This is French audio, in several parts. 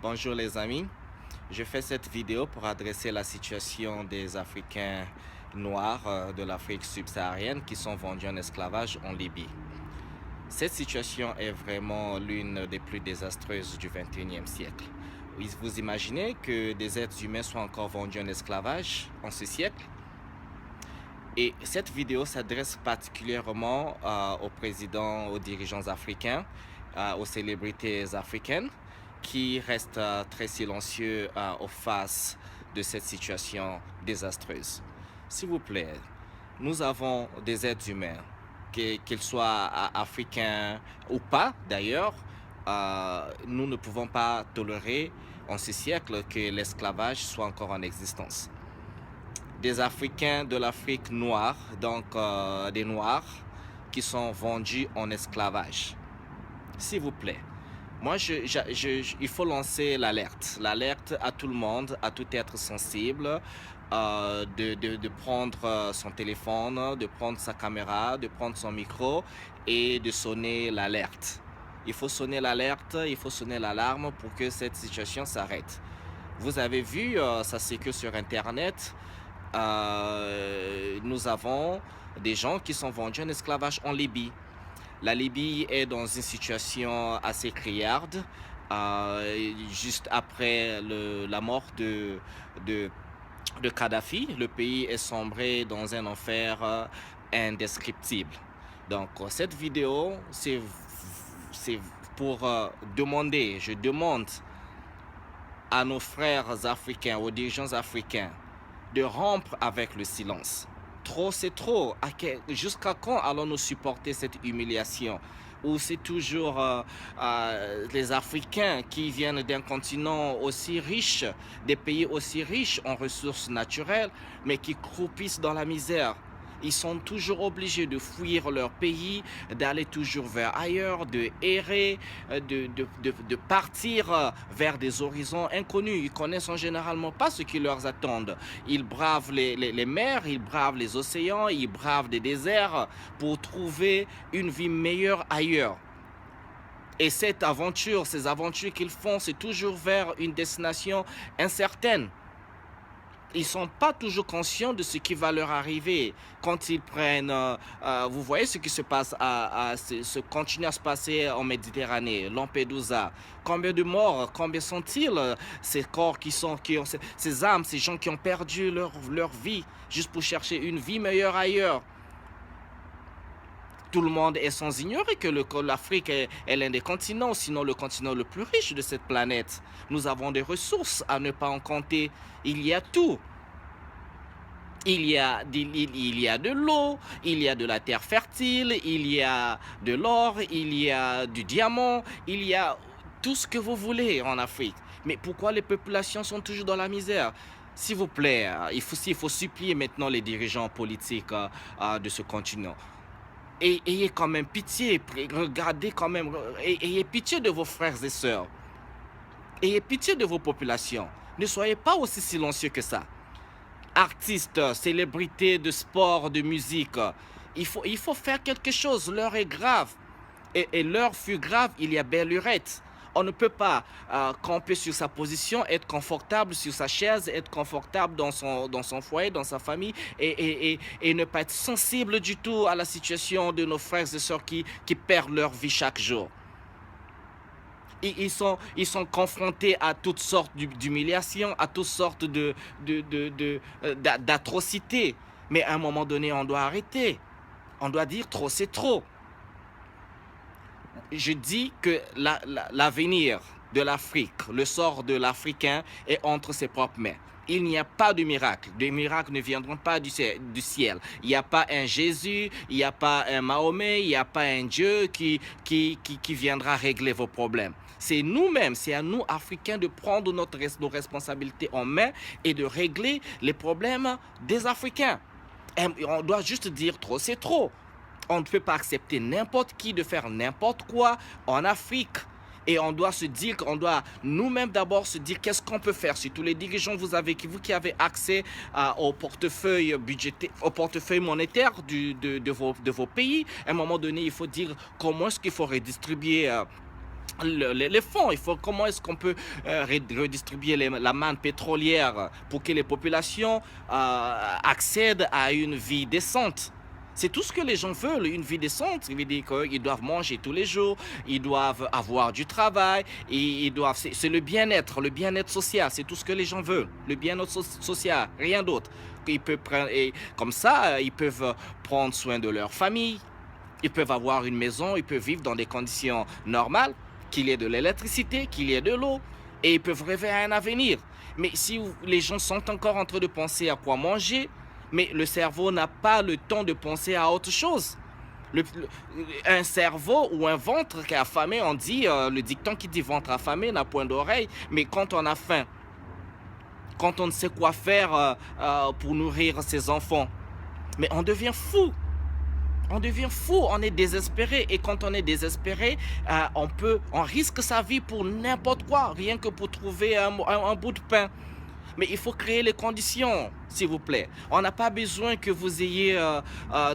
Bonjour les amis, je fais cette vidéo pour adresser la situation des Africains noirs de l'Afrique subsaharienne qui sont vendus en esclavage en Libye. Cette situation est vraiment l'une des plus désastreuses du XXIe siècle. Vous imaginez que des êtres humains soient encore vendus en esclavage en ce siècle? Et cette vidéo s'adresse particulièrement aux présidents, aux dirigeants africains, aux célébrités africaines qui restent très silencieux au face de cette situation désastreuse. S'il vous plaît, nous avons des êtres humains, qu'ils soient africains ou pas d'ailleurs, nous ne pouvons pas tolérer en ce siècle que l'esclavage soit encore en existence. Des Africains de l'Afrique noire, donc des Noirs, qui sont vendus en esclavage. S'il vous plaît, moi, il faut lancer l'alerte à tout le monde, à tout être sensible, de prendre son téléphone, de prendre sa caméra, de prendre son micro et de sonner l'alerte. Il faut sonner l'alerte, il faut sonner l'alarme pour que cette situation s'arrête. Vous avez vu, ça c'est que sur Internet, nous avons des gens qui sont vendus en esclavage en Libye. La Libye est dans une situation assez criarde. Juste après la mort de Kadhafi, le pays est sombré dans un enfer indescriptible. Donc cette vidéo, c'est pour demander, je demande à nos frères africains, aux dirigeants africains, de rompre avec le silence. Trop, c'est trop. Jusqu'à quand allons-nous supporter cette humiliation? Ou c'est toujours les Africains qui viennent d'un continent aussi riche, des pays aussi riches en ressources naturelles, mais qui croupissent dans la misère. Ils sont toujours obligés de fuir leur pays, d'aller toujours vers ailleurs, de errer, de partir vers des horizons inconnus. Ils connaissent généralement pas ce qui leur attend. Ils bravent les mers, ils bravent les océans, ils bravent des déserts pour trouver une vie meilleure ailleurs. Et cette aventure, ces aventures qu'ils font, c'est toujours vers une destination incertaine. Ils ne sont pas toujours conscients de ce qui va leur arriver quand ils prennent... vous voyez ce qui se passe, ce continue à se passer en Méditerranée, Lampedusa. Combien de morts, combien sont-ils, ces corps qui ont ces âmes, ces gens qui ont perdu leur vie juste pour chercher une vie meilleure ailleurs? Tout le monde est sans ignorer que l'Afrique est l'un des continents, sinon le continent le plus riche de cette planète. Nous avons des ressources à ne pas en compter. Il y a tout. Il y a de l'eau, il y a de la terre fertile, il y a de l'or, il y a du diamant, il y a tout ce que vous voulez en Afrique. Mais pourquoi les populations sont toujours dans la misère? S'il vous plaît, il faut supplier maintenant les dirigeants politiques de ce continent. Et ayez quand même pitié, regardez quand même, ayez pitié de vos frères et sœurs. Ayez pitié de vos populations. Ne soyez pas aussi silencieux que ça. Artistes, célébrités de sport, de musique, il faut faire quelque chose, l'heure est grave. Et l'heure fut grave, il y a belle lurette. On ne peut pas camper sur sa position, être confortable sur sa chaise, être confortable dans son foyer, dans sa famille et ne pas être sensible du tout à la situation de nos frères et sœurs qui perdent leur vie chaque jour. Ils sont confrontés à toutes sortes d'humiliations, à toutes sortes d'atrocités. Mais à un moment donné, on doit arrêter. On doit dire trop, c'est trop. Je dis que l'avenir de l'Afrique, le sort de l'Africain est entre ses propres mains. Il n'y a pas de miracle. Des miracles ne viendront pas du ciel. Il n'y a pas un Jésus, il n'y a pas un Mahomet, il n'y a pas un Dieu qui viendra régler vos problèmes. C'est nous-mêmes, c'est à nous, Africains, de prendre nos responsabilités en main et de régler les problèmes des Africains. Et on doit juste dire trop, c'est trop. On ne peut pas accepter n'importe qui de faire n'importe quoi en Afrique. Et on doit se dire qu'on doit nous-mêmes d'abord se dire qu'est-ce qu'on peut faire. Surtout les dirigeants, vous qui avez accès au portefeuille budgétaire, au portefeuille monétaire de vos pays. À un moment donné, il faut dire comment est-ce qu'il faut redistribuer les fonds. Comment est-ce qu'on peut redistribuer la manne pétrolière pour que les populations accèdent à une vie décente. C'est tout ce que les gens veulent, une vie décente. Ça veut dire qu'ils doivent manger tous les jours, ils doivent avoir du travail, c'est le bien-être social, c'est tout ce que les gens veulent, le bien-être social, rien d'autre. Et comme ça, ils peuvent prendre soin de leur famille, ils peuvent avoir une maison, ils peuvent vivre dans des conditions normales, qu'il y ait de l'électricité, qu'il y ait de l'eau, et ils peuvent rêver à un avenir. Mais si les gens sont encore en train de penser à quoi manger, mais le cerveau n'a pas le temps de penser à autre chose. Un cerveau ou un ventre qui est affamé, on dit, le dicton qui dit ventre affamé n'a point d'oreille, mais quand on a faim, quand on ne sait quoi faire pour nourrir ses enfants, mais on devient fou. On devient fou, on est désespéré. Et quand on est désespéré, on risque sa vie pour n'importe quoi, rien que pour trouver un bout de pain. Mais il faut créer les conditions, s'il vous plaît. On n'a pas besoin que vous ayez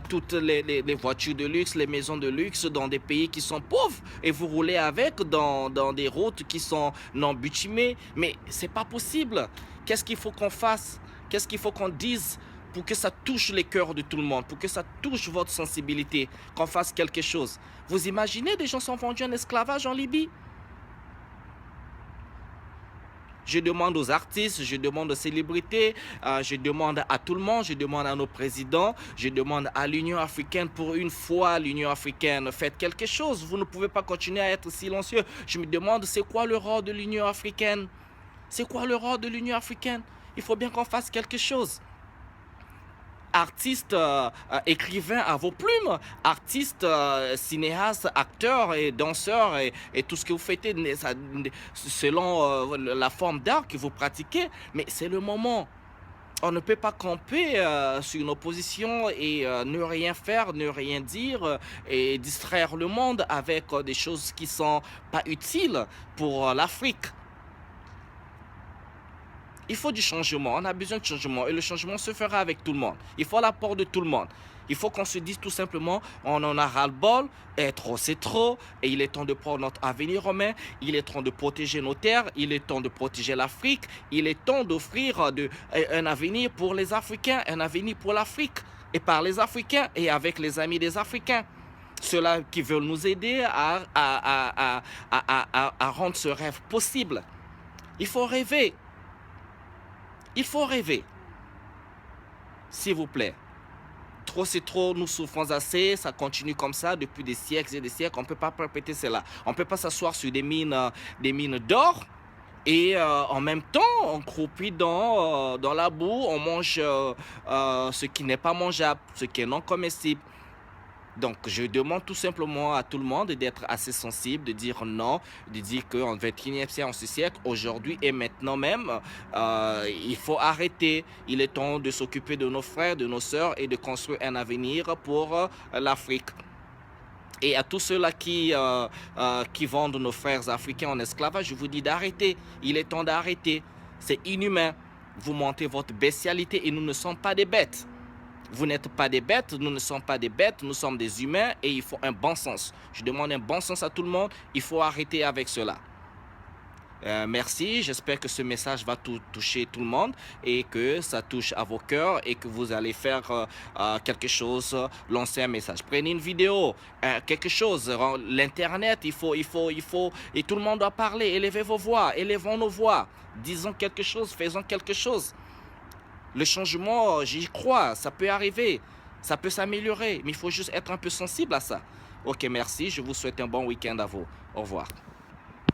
toutes les voitures de luxe, les maisons de luxe dans des pays qui sont pauvres et vous roulez avec dans des routes qui sont non bitumées. Mais c'est pas possible. Qu'est-ce qu'il faut qu'on fasse? Qu'est-ce qu'il faut qu'on dise pour que ça touche les cœurs de tout le monde, pour que ça touche votre sensibilité, qu'on fasse quelque chose? Vous imaginez, des gens sont vendus en esclavage en Libye? Je demande aux artistes, je demande aux célébrités, je demande à tout le monde, je demande à nos présidents, je demande à l'Union africaine, pour une fois, l'Union africaine, faites quelque chose. Vous ne pouvez pas continuer à être silencieux. Je me demande, c'est quoi le rôle de l'Union africaine? C'est quoi le rôle de l'Union africaine? Il faut bien qu'on fasse quelque chose. Artistes, écrivains à vos plumes, artistes, cinéastes, acteurs et danseurs et tout ce que vous faites selon la forme d'art que vous pratiquez. Mais c'est le moment. On ne peut pas camper sur nos positions et ne rien faire, ne rien dire et distraire le monde avec des choses qui ne sont pas utiles pour l'Afrique. Il faut du changement, on a besoin de changement et le changement se fera avec tout le monde. Il faut l'apport de tout le monde. Il faut qu'on se dise tout simplement, on en a ras-le-bol, et trop c'est trop, et il est temps de prendre notre avenir en main, il est temps de protéger nos terres, il est temps de protéger l'Afrique, il est temps d'offrir un avenir pour les Africains, un avenir pour l'Afrique, et par les Africains et avec les amis des Africains. Ceux-là qui veulent nous aider à rendre ce rêve possible. Il faut rêver. Il faut rêver, s'il vous plaît. Trop c'est trop, nous souffrons assez, ça continue comme ça depuis des siècles et des siècles. On ne peut pas répéter cela. On ne peut pas s'asseoir sur des mines d'or et en même temps, on croupit dans la boue, on mange ce qui n'est pas mangeable, ce qui est non comestible. Donc, je demande tout simplement à tout le monde d'être assez sensible, de dire non, de dire qu'en 21e siècle, aujourd'hui et maintenant même, il faut arrêter. Il est temps de s'occuper de nos frères, de nos sœurs et de construire un avenir pour l'Afrique. Et à tous ceux-là qui vendent nos frères africains en esclavage, je vous dis d'arrêter. Il est temps d'arrêter. C'est inhumain. Vous montez votre bestialité et nous ne sommes pas des bêtes. Vous n'êtes pas des bêtes, nous ne sommes pas des bêtes, nous sommes des humains et il faut un bon sens. Je demande un bon sens à tout le monde, il faut arrêter avec cela. Merci, j'espère que ce message va toucher tout le monde et que ça touche à vos cœurs et que vous allez faire quelque chose, lancer un message. Prenez une vidéo, quelque chose, l'internet, il faut, et tout le monde doit parler, élevez vos voix, élevons nos voix, disons quelque chose, faisons quelque chose. Le changement, j'y crois, ça peut arriver, ça peut s'améliorer, mais il faut juste être un peu sensible à ça. Ok, merci, je vous souhaite un bon week-end à vous. Au revoir.